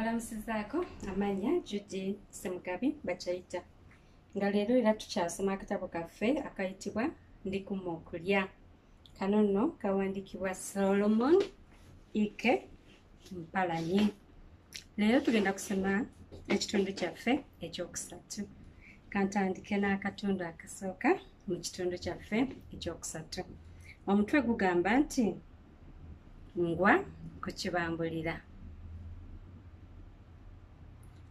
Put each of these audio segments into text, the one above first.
Balamusizaako amanya Judy Semugabi Bachayita. Nga leero era tukyasoma akatabo kaffe akayitibwa Ndikumu Okulya. Kano nno kawandiikibwa Solomon Ike Mpalanyi. Leero tugenda kusoma ekitundu kyaffe ekyokusatu. Kantandike n'akatundu akasooka mu kitundu kyaffe ekyokusatu. Omutwe gugamba nti ngwa ku kibambulira.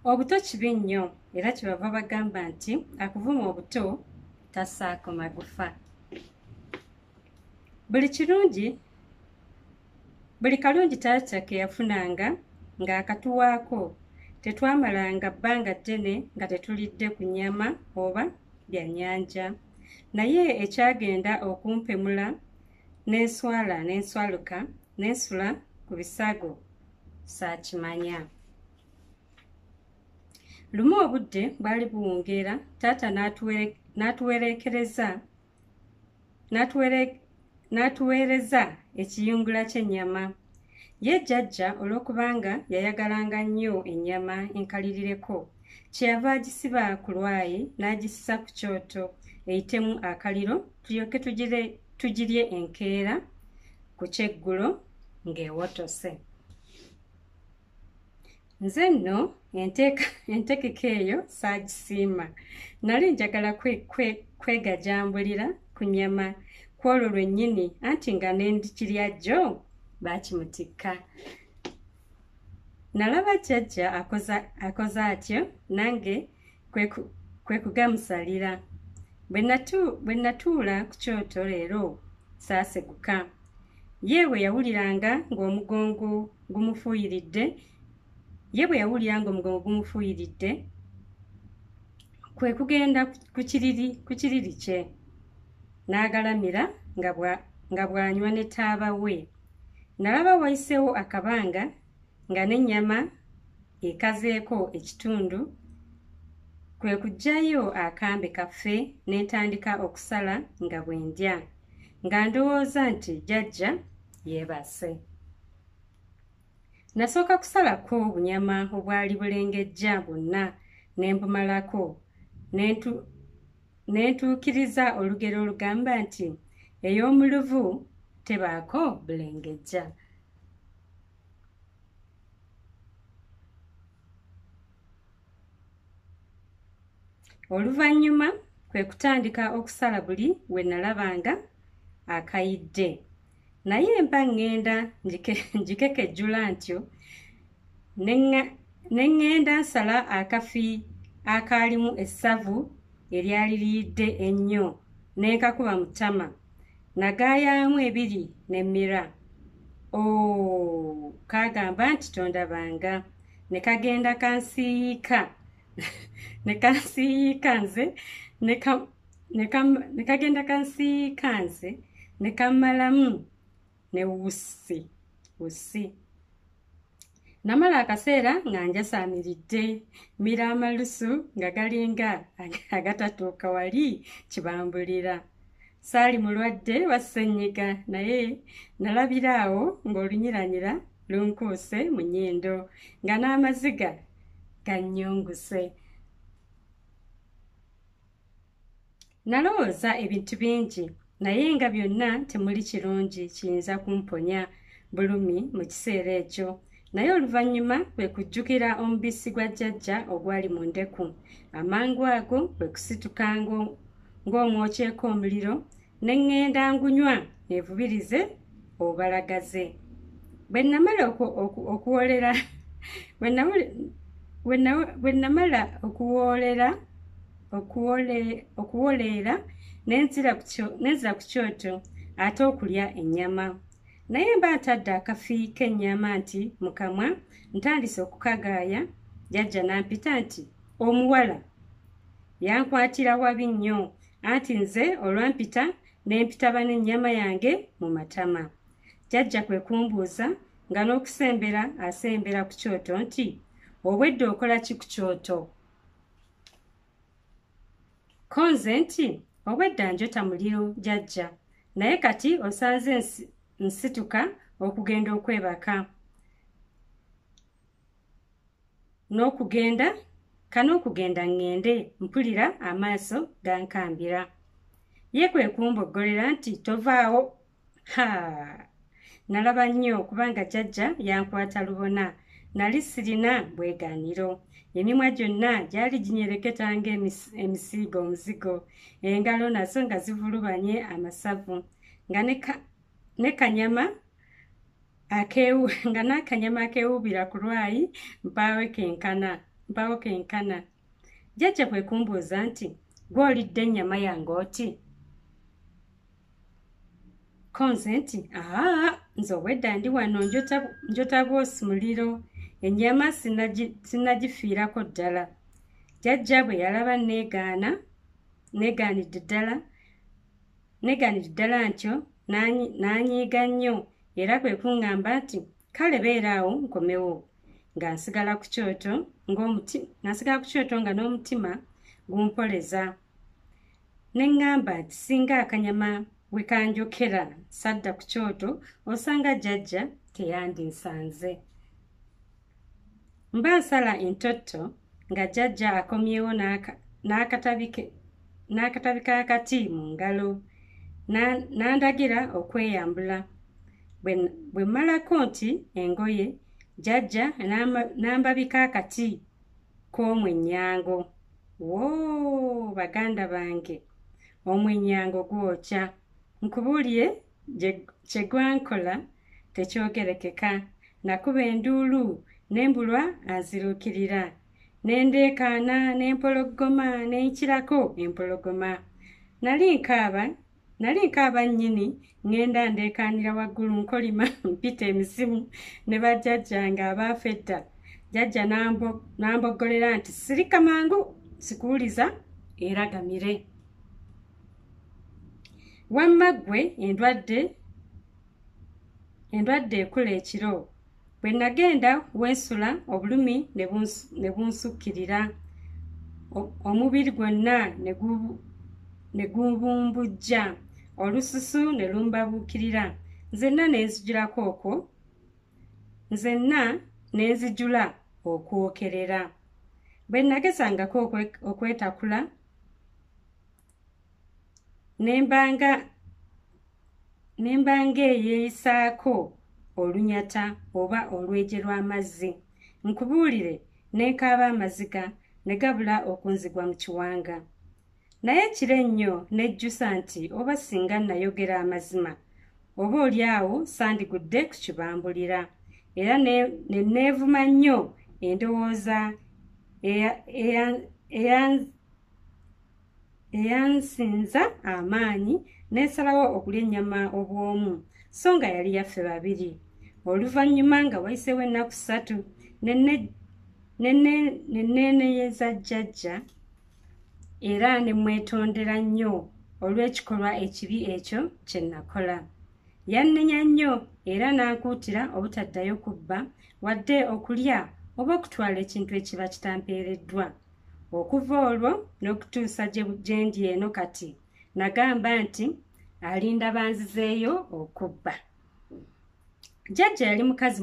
Obuto kibi nnyo era kyebava bagamba nti akuvuma obuto tasaako magufa. Buli kalungi taata ke yafunanga ng'akatuwaako tetwamalanga bbanga ddene nga tetulidde ku nnyama oba byannyanja. Naye ekyagenda okumpemula n'enswala n'enswaluka n'ensula ku bisago saakimanya. Lumu obudde bwali buwungeera, taata n'atuweereza ekiyungula ky'ennyama. Ye jjajja olw'okubanga yayagalanga nnyo ennyama enkalirireko, kyeyava agisiba ku lwayi n'agisisa ku kyoto eyitemu akaliro tulyoke tugirye enkeera ku kyeggulo ng'ewotose. Nze nno entekeko eyo saagisiima. Nali njagala kwegajambulira ku nnyama kwolwo lwennyini anti nga n'endikirya jjo baakimutikka. Nalaba jjajja akoze atyo nange kwe kugamusalira. Bwe natuula ku kyoto leero saaseguka. Ye bwe yawuliranga ng'omugongo gumufuuyiridde kwe kugenda ku kiriri kye n'agalamira nga bw'anywa ne taaba we. Nalaba wayiseewo akabanga nga n'ennyama ekazeeko ekitundu, kwe kuggyayo akambe kaffe ne ntandika okusala nga bwe ndya, nga ndowooza nti jjajja yeebase. Nasooka kusalako obunyama obwali bulengejja bwonna ne mbumalako, ne ntuukiriza olugero olugamba nti ey'omuluvu tebaako bulengejja. Oluvannyuma kwe kutandika okusala buli we nalabanga akayidde. Naye mba ŋŋenda njikekejjula ntyo ne ŋŋenda nsala akafi akaalimu essavu eryali liyidde ennyo n'enkakuba mu ttama, nagaayaamu ebiri n'emmira. Kaagamba nti tondabanga, ne kagenda kansiika nze ne kammalamu ne wussi. Namala akaseera nga njasaamiridde, mmira amalusu nga galinga agatatuuka wali kibambulira. Saali mulwadde wa ssenyiga naye nalabira awo ng'olunyiranyira lunkuuse mu nnyindo nga n'amaziga gannyonguse. Nalowooza ebintu bingi naye nga byonna temuli kirungi kiyinza kumponya bulumi mu kiseera ekyo. Naye oluvannyuma kwe kujjukira omubisi gwa jjajja ogwali mu ndeku. Amangu ago kwe kusituka ng'omwokyeko omuliro ne ŋŋenda ngunywa neevubirize obubalagaze. Bwe namala okuwoleera nenzira ku kyoto ate okulya ennyama. Naye mba ntadde akafi k'ennyama nti mu kamwa ntandise okukagaaya. Jjajja n'ampita nti omuwala yankwatira wabi nnyo, anti nze olwampita n'empitaba n'ennyama yange mu matama. Jjajja kwe kumbuuza nga n'okusembera asembera ku kyoto nti obwedda okola ki ku kyoto? Konze nti obwedda njota muliro jjajja, naye kati osanze nsituka okugenda okwebaka. n'okugenda ngende mpulira amaaso gankambira. Ye kwe kumboggolera nti tovaawo. Nalaba nnyo kubanga jjajja yankwata lubona. Nali sirina bwegaaniro. Emimwa gyonna gyali ginyereketa ng'emisiigo omuzigo. Engalo nazo nga zivulubanye amasavu. Nga n'akanyama akeewuubira ku lwayi mpaawo kenkana. Jjajja kwe kumbuuza nti gw'olidde ennyama yange oti? Konze nti nze obwedda ndi wano njota bwosi muliro. Ennyama sinnagifiirako ddala. Jjajja bwe yalaba neegaanidde ddala ntyo n'anyiiga nnyo era kwe kuŋŋamba nti kale beera awo nkomewo. Nga nsigala ku kyoto nga n'omutima gumpoleza. Ne ŋŋamba nti singa akanyama bwe kanjokera sadda ku kyoto osanga jjajja teyandinsanze. Mba nsala entotto nga jjajja akomyewo n'akatabi k'akati mu ngalo. N'andagira okweyambula. Bwe mmalako nti engoye, jjajja n'ambabika akati k'omwennyango. Woo baganda bange, omwennyango gwokya. Nkubuulire kye gwankola tekyogerekeka. Nakuba enduulu n'embulwa anziruukirira. N'endeekaana n'empologoma n'enkirako empologoma. Nali nkaaba nnyini ŋŋenda ndeekaanira waggulu nkolima mpita emisimu ne bajjajjange abaafa edda. Jjajja n'amboggolera nti sirika mangu sikuwuliza eragamire. Wamma ggwe endwadde ekula ekiro. Bwe nagenda weesula obulumi ne bunsukkirira. Omubiri gwonna ne gubumbujja. Olususu ne lumbabuukirira. Nzenna neenzijula okwokerera. Bwe nagezangako okwetakula nembanga eyeeyisaako olunyata oba olwejje lw'amazzi. Nkubuulire n'enkaaba amaziga ne gabula okunzigwa mu kiwanga. Naye kiro ennyo nejjusa nti oba singa nayogera amazima oba oli awo sandigudde ku kibambulira. Era ne neevuma nnyo endowooza eyansinza amaanyi n'esalawo okulya ennyama obwomu, so nga yali yaffe babiri. Oluvannyuma nga wayiseewo ennaku 3 nenneeneyeza jjajja era ne mwetondera nnyo olw'ekikolwa ekibi ekyo kye nakola. Yannenya nnyo era n'ankuutira obutaddayo kubba wadde okulya oba okutwala ekintu ekiba kitampeereddwa. Okuva olwo n'okutuusa gye ndi eno kati nagamba nti alinda banzizeeyo okubba. Jjajja yali mukazi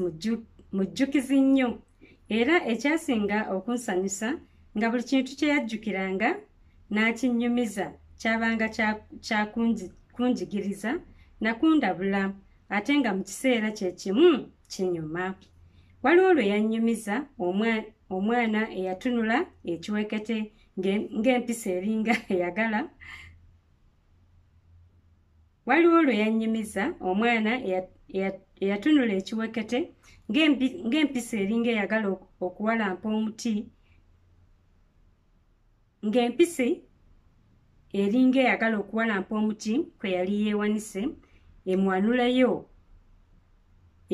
mujjukizi nnyo era ekyasinga okunsanyusa nga buli kintu kye yajjukiranga n'akinnyumiza kyabanga kyakunjigiriza nakundabula ate nga mu kiseera kye kimu kinyuma. Waliwo lwe yannyumiza omwana eyatunula ekiwekete ng'empisa eringa eyagala. Waliwo lwe yannyumiza omwana eyatunula ekiwekete ng'empisa eringa eyagala okuwalampa omuti. Ng'empisi eringa eyagala okuwalampa omuti kwe yali yeewanise emwanuleyo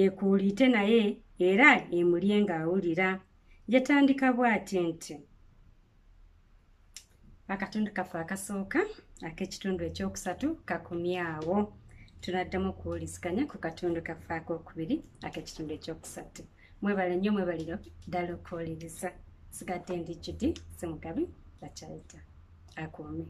ekuuliite naye era emulye ng'awulira. Yatandika bw'ati nti akatundu kaffe akasooka ak'ekitundu ekyokusatu kakomye awo. Tunaddamu okuwuliziganya ku katundu kaffe ak'okubiri ak'ekitundu ekyokusatu. Mwebale nnyo, mwebaliro ddala okuwuliriza. Sigadde ndi Judy Ssemugabi Bakyayita. Akuume.